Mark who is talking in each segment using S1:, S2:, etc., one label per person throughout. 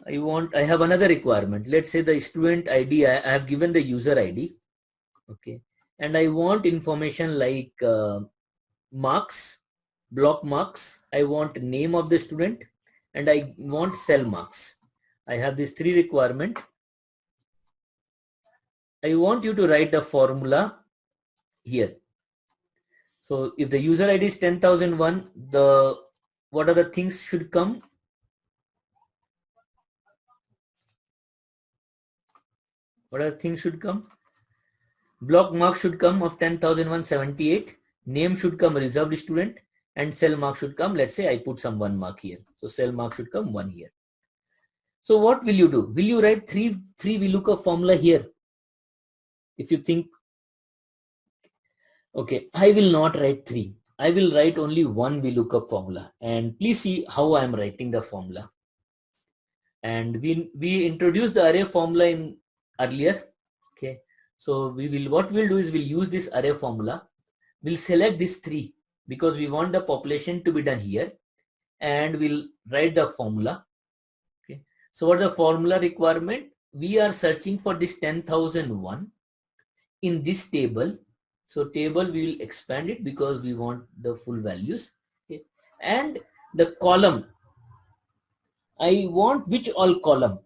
S1: I have another requirement. Let's say the student ID, I have given the user ID. Okay. And I want information like marks, block marks. I want name of the student and I want cell marks. I have these three requirements. I want you to write the formula here. So if the user ID is 10,001, what are the things should come? What are the things should come? Block mark should come of 10,178. Name should come reserved student and cell mark should come. Let's say I put some 1 mark here. So cell mark should come 1 here. So what will you do? Will you write three VLOOKUP formula here? If you think, okay, I will not write 3. I will write only 1 VLOOKUP formula. And please see how I am writing the formula. And we introduced the array formula in earlier. Okay. So what we'll do is we'll use this array formula. We'll select this 3 because we want the population to be done here. And we'll write the formula. Okay. So what's the formula requirement? We are searching for this 10,001 in this table. So table we will expand it because we want the full values. Okay. And the column, I want which all column.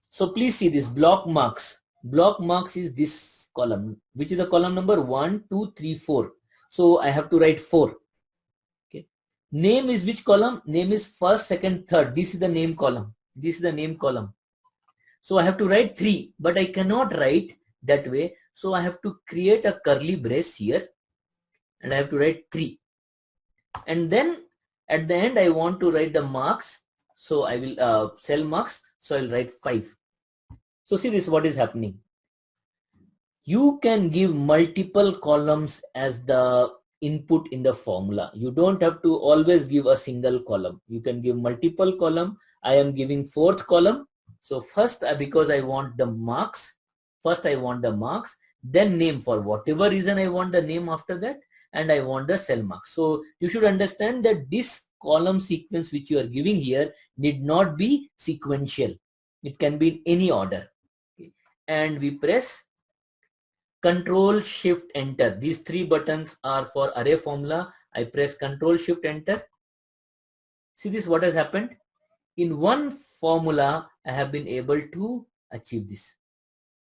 S1: So please see this block marks. Block marks is this column, which is the column number 1, 2, 3, 4. So I have to write 4. Okay. Name is which column? Name is first, second, third. This is the name column. This is the name column. So I have to write 3, but I cannot write that way. So I have to create a curly brace here and I have to write 3. And then at the end I want to write the marks. So I will cell marks. So I'll write 5. So see this, what is happening. You can give multiple columns as the input in the formula. You don't have to always give a single column. You can give multiple column. I am giving 4th column. So first, because I want the marks, then name, for whatever reason I want the name after that, and I want the cell marks. So you should understand that this column sequence which you are giving here need not be sequential. It can be in any order. Okay. And we press Control Shift Enter. These 3 buttons are for array formula. I press Control Shift Enter. See this, what has happened? In one formula, I have been able to achieve this.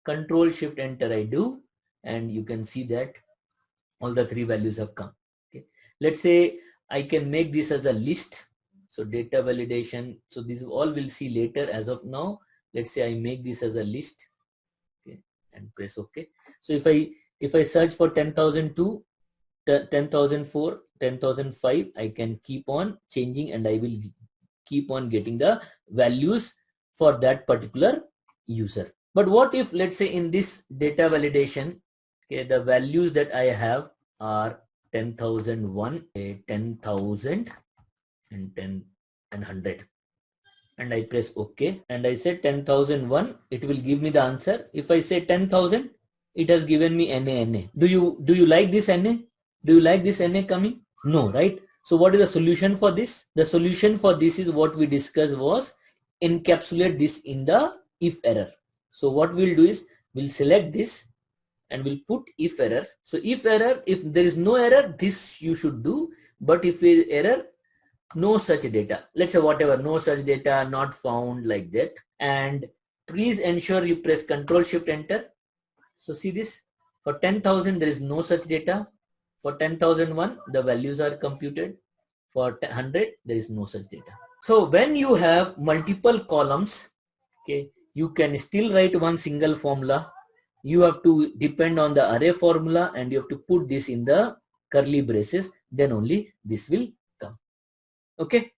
S1: Control Shift Enter I do, and you can see that all the 3 values have come. Okay. Let's say I can make this as a list. So data validation. So this all we'll see later. As of now, let's say I make this as a list. Okay, and press OK. So if I search for 10,002, 10,004, 10,005, I can keep on changing and I will keep on getting the values for that particular user. But what if, let's say in this data validation, okay, the values that I have are 10,001, 10,000 and 10 and 100. And I press OK and I say 10,001, it will give me the answer. If I say 10,000, it has given me NA. Do you like this NA? Do you like this NA coming? No, right? So what is the solution for this? The solution for this is what we discussed was encapsulate this in the if error. So what we'll do is we'll select this and we'll put if error. So if error, if there is no error, this you should do. But if there is error, no such data. Let's say whatever, no such data, not found, like that. And please ensure you press Control Shift Enter. So see this, for 10,000 there is no such data. For 10,001 the values are computed. For 100 there is no such data. So when you have multiple columns, okay, you can still write one single formula. You have to depend on the array formula and you have to put this in the curly braces, then only this will come. Okay.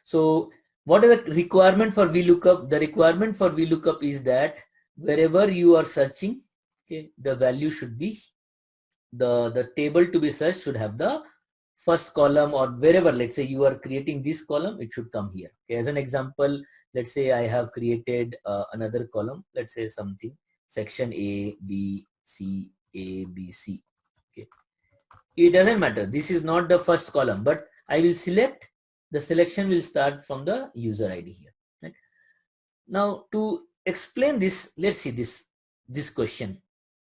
S1: So what is the requirement for VLOOKUP? The requirement for VLOOKUP is that wherever you are searching, okay, the value should be, the table to be searched should have the first column, or wherever, let's say you are creating this column, it should come here. Okay, as an example, let's say I have created another column, let's say something section A, B, C, A, B, C. Okay, it doesn't matter. This is not the first column, but I will select, the selection will start from the user ID here. Now to explain this, let's see this question.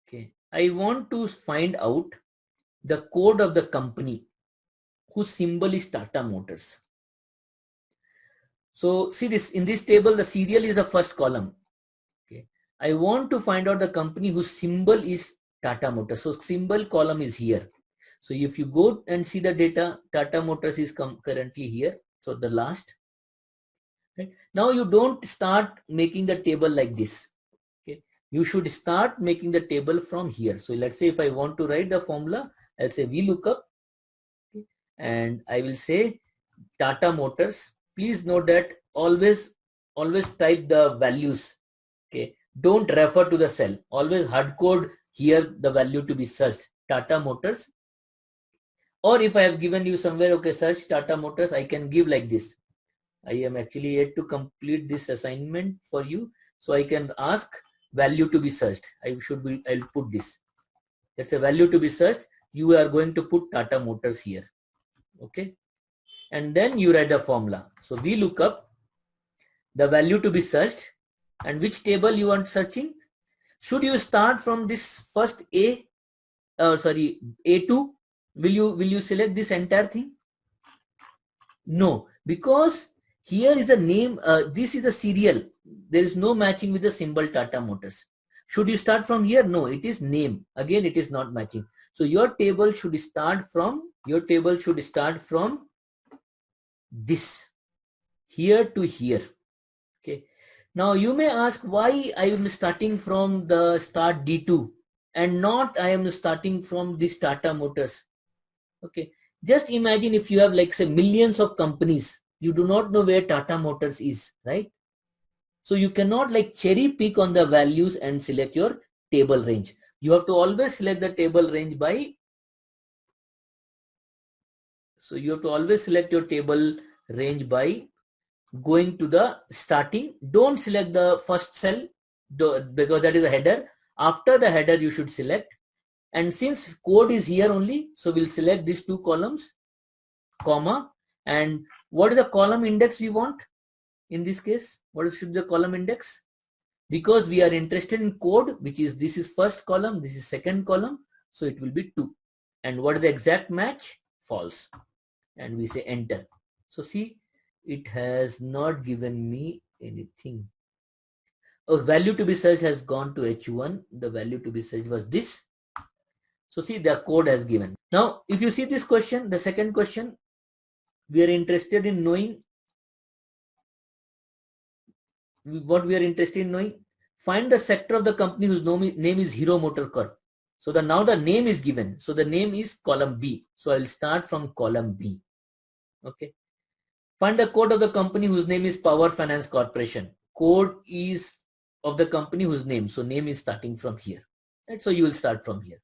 S1: Okay, I want to find out the code of the company whose symbol is Tata Motors. So see this, in this table the serial is the first column. Okay, I want to find out the company whose symbol is Tata Motors. So symbol column is here. So if you go and see the data, Tata Motors is currently here. So the last. Right? Now you don't start making the table like this. Okay, you should start making the table from here. So let's say if I want to write the formula, I'll say VLOOKUP, okay, and I will say Tata Motors. Please note that always type the values. Okay, don't refer to the cell. Always hard code here the value to be searched, Tata Motors. Or if I have given you somewhere, okay, search Tata Motors, I can give like this. I am actually yet to complete this assignment for you. So I can ask value to be searched. I'll put this. That's a value to be searched. You are going to put Tata Motors here. Okay. And then you write the formula. So we look up the value to be searched and which table you want searching. Should you start from this first A2? Will you select this entire thing? No, because here is a name, this is a serial. There is no matching with the symbol Tata Motors. Should you start from here? No, it is name. Again, it is not matching. So your table should start from this, here to here. Okay. Now you may ask why I am starting from the start D2 and not I am starting from this Tata Motors. Okay. Just imagine if you have like say millions of companies, you do not know where Tata Motors is, right? So you cannot like cherry pick on the values and select your table range. You have to always select the table range by, so you have to always select your table range by going to the starting. Don't select the first cell because that is the header. After the header you should select. And since code is here only, so we'll select these two columns, comma, and what is the column index we want? In this case, what should be the column index? Because we are interested in code, which is this is first column, this is second column, so it will be 2. And what is the exact match? False. And we say enter. So see, it has not given me anything. Oh, value to be searched has gone to H1. The value to be searched was this. So see, the code has given. Now, if you see this question, the second question, we are interested in knowing what we are interested in knowing. Find the sector of the company whose name is Hero Motor Corp. So now the name is given. So the name is column B. So I will start from column B. Okay. Find the code of the company whose name is Power Finance Corporation. Code is of the company whose name. So name is starting from here. Right? So you will start from here.